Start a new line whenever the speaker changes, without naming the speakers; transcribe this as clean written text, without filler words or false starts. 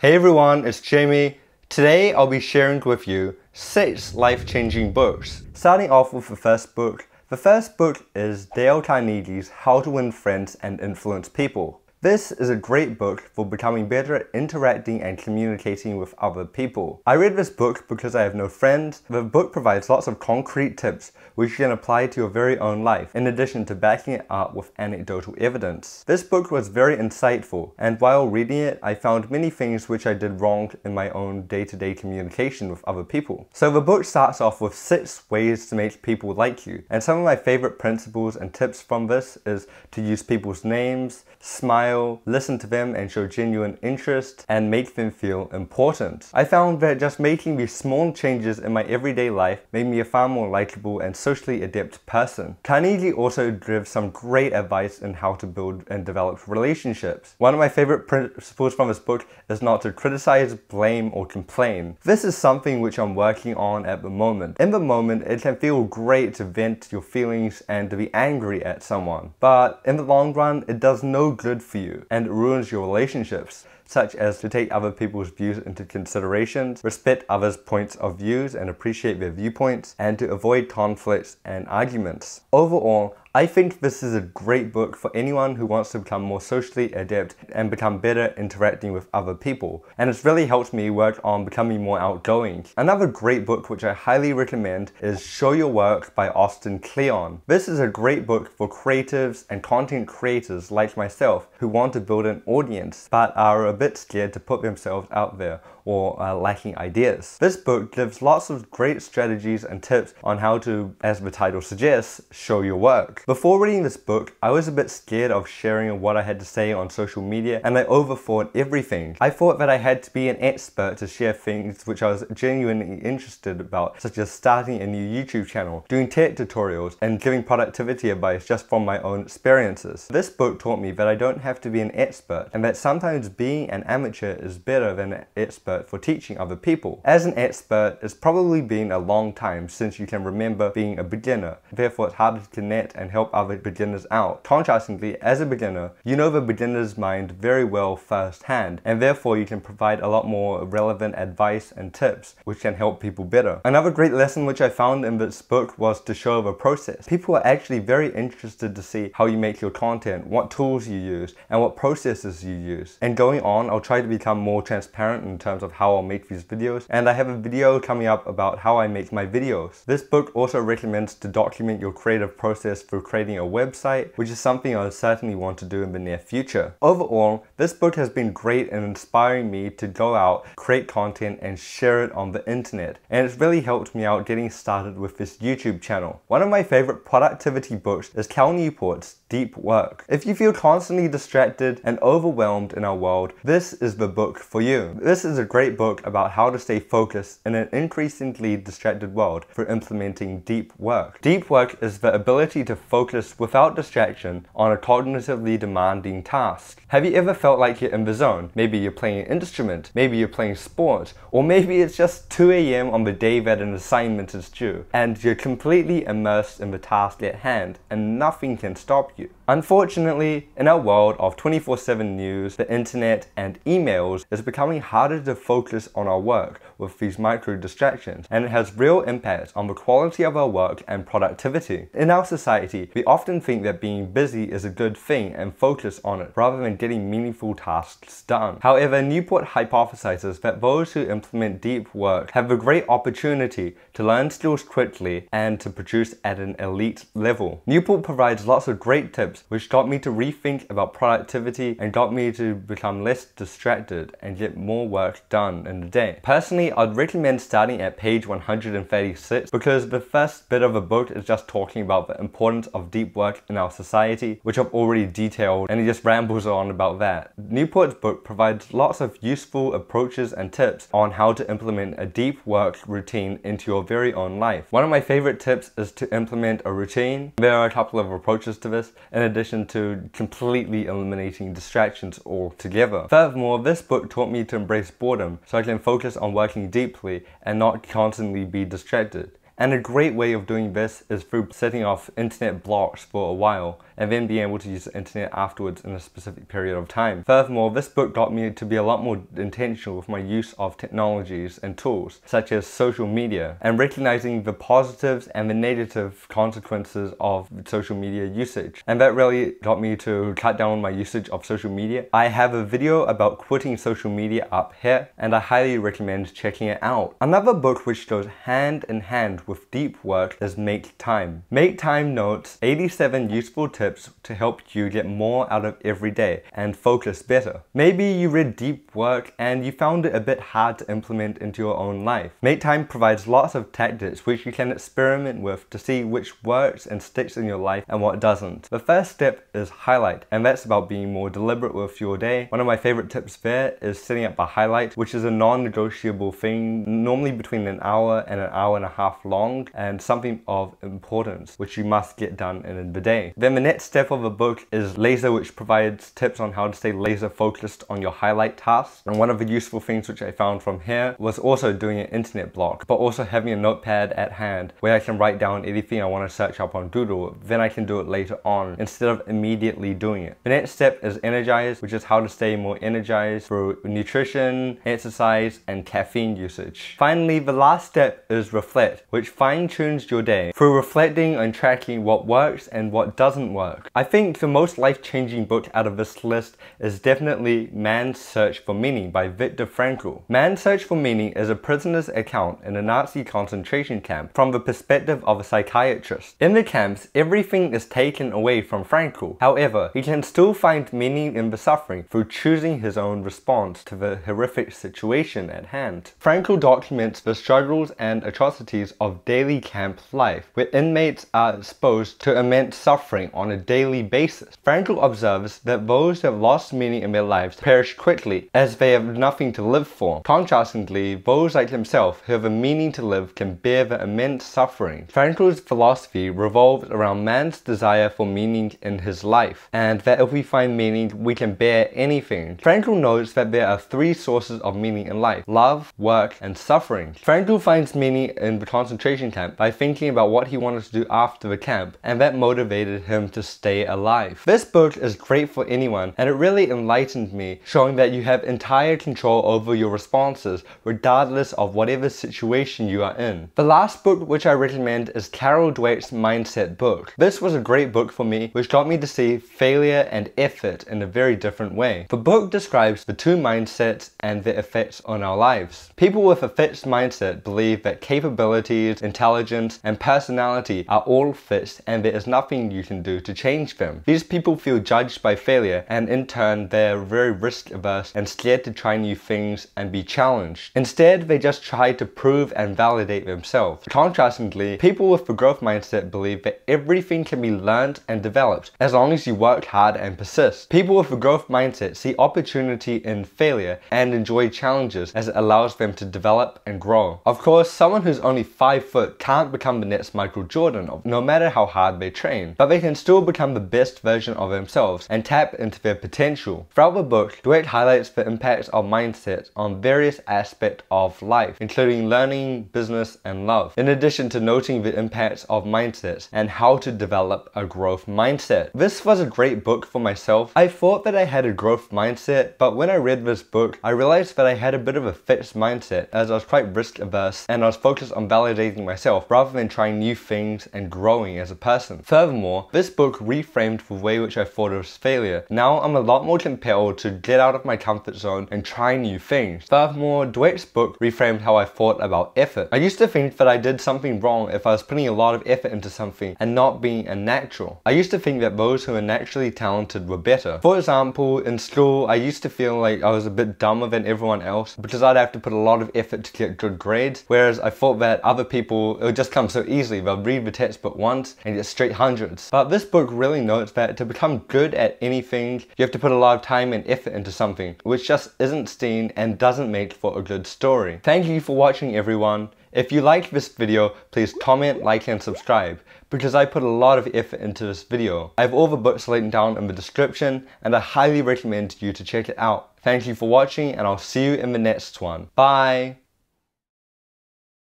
Hey everyone, it's Jamie. Today I'll be sharing with you 6 life-changing books. Starting off with the first book. The first book is Dale Carnegie's How to Win Friends and Influence People. This is a great book for becoming better at interacting and communicating with other people. I read this book because I have no friends. The book provides lots of concrete tips which you can apply to your very own life, in addition to backing it up with anecdotal evidence. This book was very insightful, and while reading it, I found many things which I did wrong in my own day-to-day communication with other people. So the book starts off with 6 ways to make people like you, and some of my favorite principles and tips from this is to use people's names, smile, listen to them and show genuine interest, and make them feel important. I found that just making these small changes in my everyday life made me a far more likable and socially adept person. Carnegie also gives some great advice in how to build and develop relationships. One of my favorite principles from this book is not to criticize, blame, or complain. This is something which I'm working on at the moment. In the moment, it can feel great to vent your feelings and to be angry at someone, but in the long run, it does no good for you and it ruins your relationships, such as to take other people's views into consideration, respect others' points of views and appreciate their viewpoints, and to avoid conflicts and arguments. Overall, I think this is a great book for anyone who wants to become more socially adept and become better interacting with other people, and it's really helped me work on becoming more outgoing. Another great book which I highly recommend is Show Your Work by Austin Kleon. This is a great book for creatives and content creators like myself who want to build an audience but are a bit scared to put themselves out there or are lacking ideas. This book gives lots of great strategies and tips on how to, as the title suggests, show your work. Before reading this book, I was a bit scared of sharing what I had to say on social media, and I overthought everything. I thought that I had to be an expert to share things which I was genuinely interested about, such as starting a new YouTube channel, doing tech tutorials, and giving productivity advice just from my own experiences. This book taught me that I don't have to be an expert, and that sometimes being an amateur is better than an expert for teaching other people. As an expert, it's probably been a long time since you can remember being a beginner, therefore it's harder to connect and help other beginners out. Contrastingly, as a beginner, you know the beginner's mind very well firsthand, and therefore you can provide a lot more relevant advice and tips which can help people better. Another great lesson which I found in this book was to show the process. People are actually very interested to see how you make your content, what tools you use, and what processes you use. And going on, I'll try to become more transparent in terms of how I'll make these videos, and I have a video coming up about how I make my videos. This book also recommends to document your creative process through creating a website, which is something I certainly want to do in the near future. Overall, this book has been great in inspiring me to go out, create content, and share it on the internet, and it's really helped me out getting started with this YouTube channel. One of my favorite productivity books is Cal Newport's Deep Work. If you feel constantly distracted and overwhelmed in our world, this is the book for you. This is a great book about how to stay focused in an increasingly distracted world for implementing deep work. Deep work is the ability to focus without distraction on a cognitively demanding task. Have you ever felt like you're in the zone? Maybe you're playing an instrument, maybe you're playing sport, or maybe it's just 2 AM on the day that an assignment is due, and you're completely immersed in the task at hand and nothing can stop you. Unfortunately, in our world of 24/7 news, the internet, and emails, it's becoming harder to focus on our work with these micro distractions, and it has real impacts on the quality of our work and productivity. In our society, we often think that being busy is a good thing and focus on it, rather than getting meaningful tasks done. However, Newport hypothesizes that those who implement deep work have a great opportunity to learn skills quickly and to produce at an elite level. Newport provides lots of great tips which got me to rethink about productivity and got me to become less distracted and get more work done in a day. Personally, I'd recommend starting at page 136 because the first bit of the book is just talking about the importance of deep work in our society, which I've already detailed, and it just rambles on about that. Newport's book provides lots of useful approaches and tips on how to implement a deep work routine into your very own life. One of my favorite tips is to implement a routine. There are a couple of approaches to this, in addition to completely eliminating distractions altogether. Furthermore, this book taught me to embrace boredom so I can focus on working deeply and not constantly be distracted. And a great way of doing this is through setting off internet blocks for a while and then being able to use the internet afterwards in a specific period of time. Furthermore, this book got me to be a lot more intentional with my use of technologies and tools such as social media and recognizing the positives and the negative consequences of social media usage. And that really got me to cut down on my usage of social media. I have a video about quitting social media up here and I highly recommend checking it out. Another book which goes hand in hand with deep work is Make Time. Make Time notes 87 useful tips to help you get more out of every day and focus better. Maybe you read Deep Work and you found it a bit hard to implement into your own life. Make Time provides lots of tactics which you can experiment with to see which works and sticks in your life and what doesn't. The first step is highlight, and that's about being more deliberate with your day. One of my favorite tips there is setting up a highlight, which is a non-negotiable thing, normally between an hour and a half long, and something of importance which you must get done in the day. Then the next step of the book is Laser, which provides tips on how to stay laser focused on your highlight tasks. And one of the useful things which I found from here was also doing an internet block, but also having a notepad at hand where I can write down anything I want to search up on Google. Then I can do it later on instead of immediately doing it. The next step is Energize, which is how to stay more energized through nutrition, exercise, and caffeine usage. Finally, the last step is Reflect, which fine-tunes your day through reflecting and tracking what works and what doesn't work. I think the most life-changing book out of this list is definitely Man's Search for Meaning by Viktor Frankl. Man's Search for Meaning is a prisoner's account in a Nazi concentration camp from the perspective of a psychiatrist. In the camps, everything is taken away from Frankl. However, he can still find meaning in the suffering through choosing his own response to the horrific situation at hand. Frankl documents the struggles and atrocities of daily camp life, where inmates are exposed to immense suffering on a daily basis. Frankl observes that those who have lost meaning in their lives perish quickly as they have nothing to live for. Contrastingly, those like himself who have a meaning to live can bear the immense suffering. Frankl's philosophy revolves around man's desire for meaning in his life, and that if we find meaning, we can bear anything. Frankl notes that there are three sources of meaning in life: love, work, and suffering. Frankl finds meaning in the concentration camp by thinking about what he wanted to do after the camp, and that motivated him to stay alive. This book is great for anyone, and it really enlightened me, showing that you have entire control over your responses regardless of whatever situation you are in. The last book which I recommend is Carol Dweck's Mindset book. This was a great book for me, which got me to see failure and effort in a very different way. The book describes the two mindsets and their effects on our lives. People with a fixed mindset believe that capabilities, intelligence, and personality are all fixed and there is nothing you can do to change them. These people feel judged by failure, and in turn they're very risk averse and scared to try new things and be challenged. Instead, they just try to prove and validate themselves. Contrastingly, people with the growth mindset believe that everything can be learned and developed as long as you work hard and persist. People with the growth mindset see opportunity in failure and enjoy challenges as it allows them to develop and grow. Of course, someone who's only 5 foot can't become the next Michael Jordan, no matter how hard they train, but they can still become the best version of themselves and tap into their potential. Throughout the book, Dweck highlights the impacts of mindset on various aspects of life, including learning, business, and love, in addition to noting the impacts of mindsets and how to develop a growth mindset. This was a great book for myself. I thought that I had a growth mindset, but when I read this book, I realized that I had a bit of a fixed mindset, as I was quite risk averse and I was focused on validating myself rather than trying new things and growing as a person. Furthermore, this book reframed the way which I thought of failure. Now I'm a lot more compelled to get out of my comfort zone and try new things. Furthermore, Dweck's book reframed how I thought about effort. I used to think that I did something wrong if I was putting a lot of effort into something and not being a natural. I used to think that those who are naturally talented were better. For example, in school, I used to feel like I was a bit dumber than everyone else because I'd have to put a lot of effort to get good grades, whereas I thought that other people, it would just come so easily. They'll read the textbook once and get straight hundreds. But this book really notes that to become good at anything, you have to put a lot of time and effort into something, which just isn't seen and doesn't make for a good story. Thank you for watching, everyone. If you liked this video, please comment, like, and subscribe, because I put a lot of effort into this video. I have all the books linked down in the description, and I highly recommend you to check it out. Thank you for watching, and I'll see you in the next one. Bye!